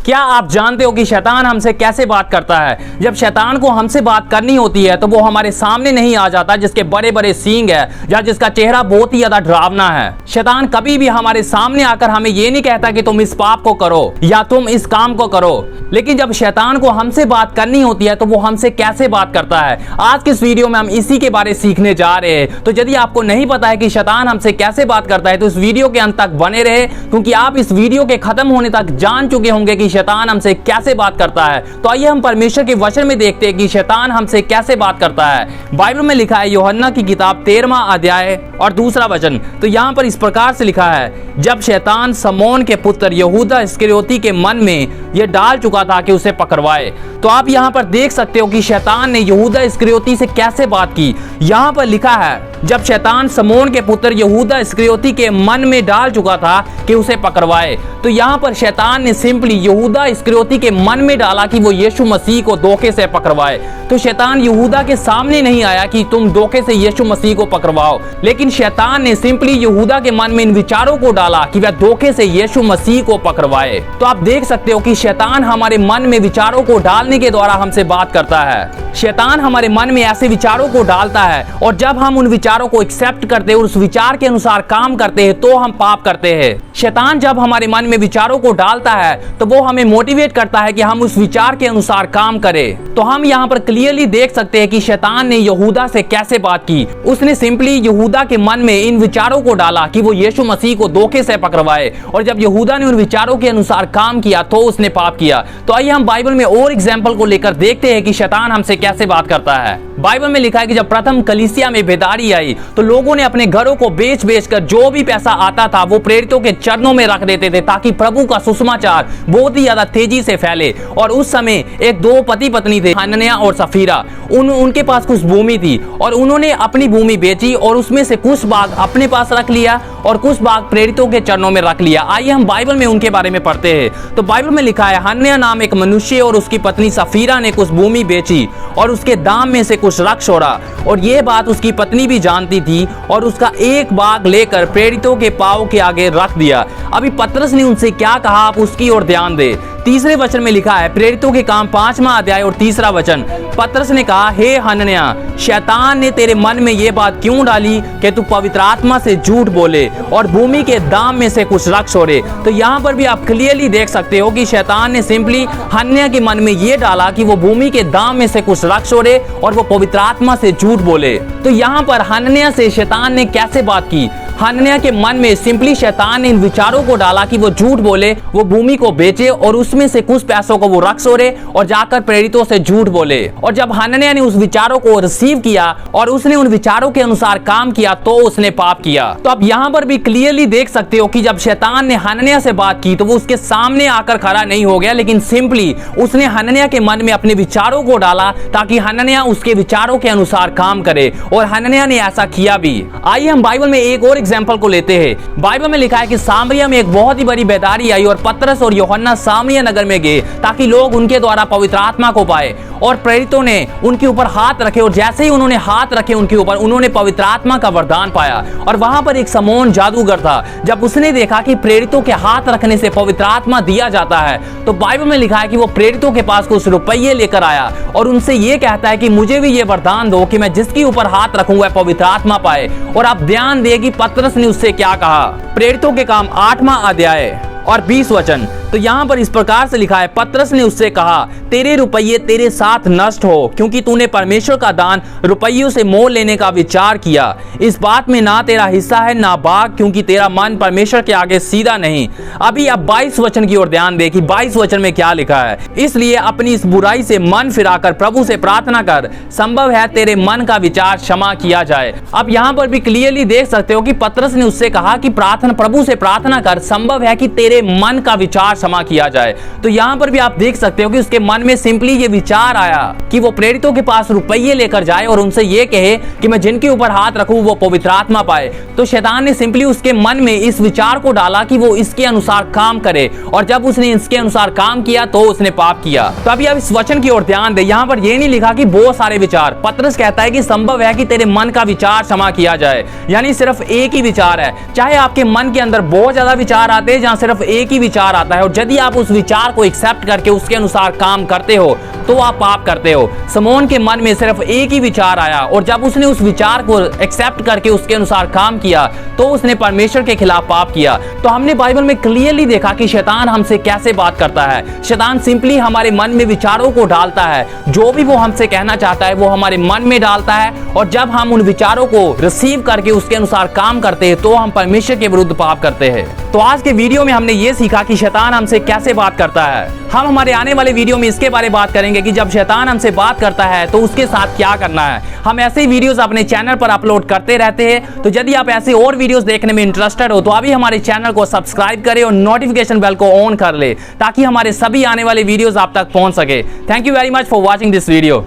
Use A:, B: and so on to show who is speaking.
A: क्या आप जानते हो कि शैतान हमसे कैसे बात करता है? जब शैतान को हमसे बात करनी होती है तो वो हमारे सामने नहीं आ जाता जिसके बड़े बड़े सींग है या जिसका चेहरा बहुत ही ज्यादा डरावना है। शैतान कभी भी हमारे सामने आकर हमें ये नहीं कहता कि तुम इस पाप को करो या तुम इस काम को करो, लेकिन जब शैतान को हमसे बात करनी होती है तो वो हमसे कैसे बात करता है, आज के इस वीडियो में हम इसी के बारे सीखने जा रहे हैं। तो यदि आपको नहीं पता है कि शैतान हमसे कैसे बात करता है तो इस वीडियो के अंत तक बने रहे, क्योंकि आप इस वीडियो के खत्म होने तक जान चुके होंगे कि शैतान हमसे कैसे बात करता है। तो आइए हम परमेश्वर के वचन में देखते हैं कि शैतान हमसे कैसे बात करता है। बाइबल में लिखा है यूहन्ना की किताब 13वां अध्याय और 2 वचन। तो यहाँ पर इस प्रकार से लिखा है, जब शैतान शमौन के पुत्र यहूदा इस्करियोती के मन में यह डाल चुका था कि उसे पकड़वाए। तो आप यहाँ पर देख सकते हो कि शैतान ने यहूदा इस्करियोती से कैसे बात की। यहाँ पर लिखा है, जब शैतान शमौन के पुत्र यहूदा इस्करियोती के मन में डाल चुका था कि उसे पकड़वाए। तो यहाँ पर शैतान ने सिंपली यहूदा इस्करियोती के मन में डाला कि वो यीशु मसीह को धोखे से पकड़वाए। तो शैतान यहूदा के सामने नहीं आया कि तुम धोखे से यीशु मसीह को पकड़वाओ, लेकिन शैतान ने सिंपली यहूदा के मन में इन विचारों को डाला कि वह धोखे से यीशु मसीह को पकड़वाए। तो आप देख सकते हो कि शैतान हमारे मन में विचारों को डालने के द्वारा हमसे बात करता है। शैतान हमारे मन में ऐसे विचारों को डालता है और जब हम उन विचारों को एक्सेप्ट करते हैं और उस विचार के अनुसार काम करते हैं तो हम पाप करते हैं। शैतान जब हमारे मन में विचारों को डालता है तो वो हमें मोटिवेट करता है कि हम उस विचार के अनुसार काम करें। तो हम यहाँ पर क्लियरली देख सकते हैं कि शैतान ने यहूदा से कैसे बात की। उसने सिंपली यहूदा के मन में इन विचारों को डाला कि वो यीशु मसीह को धोखे से पकड़वाए, और जब यहूदा ने उन विचारों के अनुसार काम किया तो उसने पाप किया। तो आइए हम बाइबल में और एग्जाम्पल को लेकर देखते हैं कि शैतान हमसे कैसे बात करता है। बाइबल में लिखा है कि जब प्रथम कलीसिया में बेदारी आई तो लोगों ने अपने घरों को बेच बेच कर जो भी पैसा आता था वो प्रेरितों के चरणों में रख देते थे, ताकि प्रभु का सुसमाचार बहुत ही ज्यादा तेजी से फैले। और उस समय एक दो पति पत्नी थे, हनन्याह और सफीरा। उनके पास कुछ भूमि थी और उन्होंने अपनी भूमि बेची और उसमें से कुछ भाग अपने पास रख लिया और कुछ भाग प्रेरितों के चरणों में रख लिया। आइए हम बाइबल में उनके बारे में पढ़ते हैं। तो बाइबल में लिखा है, हनन्याह नाम एक मनुष्य और उसकी पत्नी सफीरा ने कुछ भूमि बेची और उसके दाम में से कुछ रख छोड़ा, और यह बात उसकी पत्नी भी जानती थी, और उसका एक भाग लेकर प्रेरितों के पांव के आगे रख दिया। अभी पतरस ने उनसे क्या कहा, आप उसकी ओर ध्यान दे। 3 वचन में लिखा है, प्रेरितों के काम 5वां अध्याय और 3 वचन। पतरस ने कहा, हे हनन्याह, शैतान ने तेरे मन में यह बात क्यों डाली कि तू पवित्र आत्मा से झूठ बोले और भूमि के दाम में से कुछ रख छोड़े। तो यहाँ पर भी आप क्लियरली देख सकते हो कि शैतान ने सिंपली हनन्याह के मन में यह डाला कि वो भूमि के दाम में से कुछ रख छोड़े और वो पवित्र आत्मा से झूठ बोले। तो यहाँ पर हनन्याह से शैतान ने कैसे बात की? हनन्याह के मन में सिंपली शैतान ने इन विचारों को डाला कि वो झूठ बोले, वो भूमि को बेचे और उसमें से कुछ पैसों को वो रख छोड़े और जाकर प्रेरितों से झूठ बोले। और जब हनन्याह ने उस विचारों को रिसीव किया और उसने उन विचारों के अनुसार काम किया तो उसने पाप किया। तो आप यहाँ पर भी क्लियरली देख सकते हो कि जब शैतान ने हनन्याह से बात की तो वो उसके सामने आकर खड़ा नहीं हो गया, लेकिन सिंपली उसने हनन्याह के मन में अपने विचारों को डाला ताकि हनन्याह उसके विचारों के अनुसार काम करे, और हनन्याह ने ऐसा किया भी। आइए हम बाइबल में एक और एग्जाम्पल को लेते हैं। बाइबल में लिखा है कि सामरिया में एक बहुत ही बड़ी बेदारी आई और पतरस और यूहन्ना सामरिया नगर में गए ताकि लोग उनके द्वारा पवित्र आत्मा को पाए, और प्रेरितों ने उनके ऊपर हाथ रखे और जैसे ही उन्होंने हाथ रखे उनके ऊपर, उन्होंने पवित्र आत्मा का वरदान पाया। और वहां पर एक शमौन जादूगर था, जब उसने देखा कि प्रेरितों के हाथ रखने से पवित्र आत्मा दिया जाता है तो बाइबल में लिखा है कि वो प्रेरितों के पास कुछ रुपये लेकर आया और उनसे ये कहता है कि मुझे भी ये वरदान दो कि मैं जिसके ऊपर हाथ रखूंगा पवित्र आत्मा पाए। और आप ध्यान दें कि पतरस ने उससे क्या कहा। प्रेरितों के काम 8वां अध्याय और 20 वचन। तो यहाँ पर इस प्रकार से लिखा है, पतरस ने उससे कहा, तेरे रुपये तेरे साथ नष्ट हो, क्योंकि तूने परमेश्वर का दान रुपयों से मोल लेने का विचार किया। इस बात में ना तेरा हिस्सा है ना भाग, क्योंकि तेरा मन परमेश्वर के आगे सीधा नहीं। अभी अब 22 वचन की ओर ध्यान दे कि 22 वचन में क्या लिखा है। इसलिए अपनी इस बुराई से मन फिराकर प्रभु से प्रार्थना कर, संभव है तेरे मन का विचार क्षमा किया जाए। अब यहाँ पर भी क्लियरली देख सकते हो कि पतरस ने उससे कहा कि प्रभु से प्रार्थना कर, संभव है कि तेरे मन का विचार क्षमा किया जाए। तो यहाँ पर भी आप देख सकते हो कि उसके मन में सिंपली ये विचार आया कि वो प्रेरितों के पास रुपये लेकर जाए और उनसे ये कहे कि मैं जिनके ऊपर हाथ रखूं वो पवित्र आत्मा पाए। तो शैतान ने सिंपली उसके मन में इस विचार को डाला कि वो इसके अनुसार काम करे, और जब उसने इसके अनुसार काम किया तो उसने पाप किया। तो अभी आप इस वचन की ओर ध्यान दे। यहाँ पर ये नहीं लिखा कि बहुत सारे विचार। पतरस कहता है कि संभव है कि तेरे मन का विचार क्षमा किया जाए, यानी सिर्फ एक ही विचार है। चाहे आपके मन के अंदर बहुत ज्यादा विचार आते हैं, जहाँ सिर्फ एक ही विचार आता है और यदि आप उस विचार को एक्सेप्ट करके उसके अनुसार काम करते हो तो आप पाप करते हो। शमौन के मन में सिर्फ एक ही विचार आया और जब उसने उस विचार को एक्सेप्ट करके उसके अनुसार काम किया तो उसने परमेश्वर के खिलाफ पाप किया। तो हमने बाइबल में क्लियरली देखा कि शैतान हमसे कैसे बात करता है। शैतान सिंपली हमारे मन में विचारों को डालता है, जो भी वो हमसे कहना चाहता है वो हमारे मन में डालता है, और जब हम उन विचारों को रिसीव करके उसके अनुसार काम करते हैं तो हम परमेश्वर के विरुद्ध पाप करते हैं। तो आज के वीडियो में हमने ये सीखा कि शैतान हमसे कैसे बात करता है। हम हमारे आने वाले वीडियो में इसके बारे में बात करेंगे कि जब शैतान हमसे बात करता है तो उसके साथ क्या करना है। हम ऐसे ही वीडियोस अपने चैनल पर अपलोड करते रहते हैं, तो यदि आप ऐसे और वीडियोस देखने में इंटरेस्टेड हो तो अभी हमारे चैनल को सब्सक्राइब करें और नोटिफिकेशन बेल को ऑन कर ले ताकि हमारे सभी आने वाले वीडियोस आप तक पहुंच सके। Thank you very much for watching this video.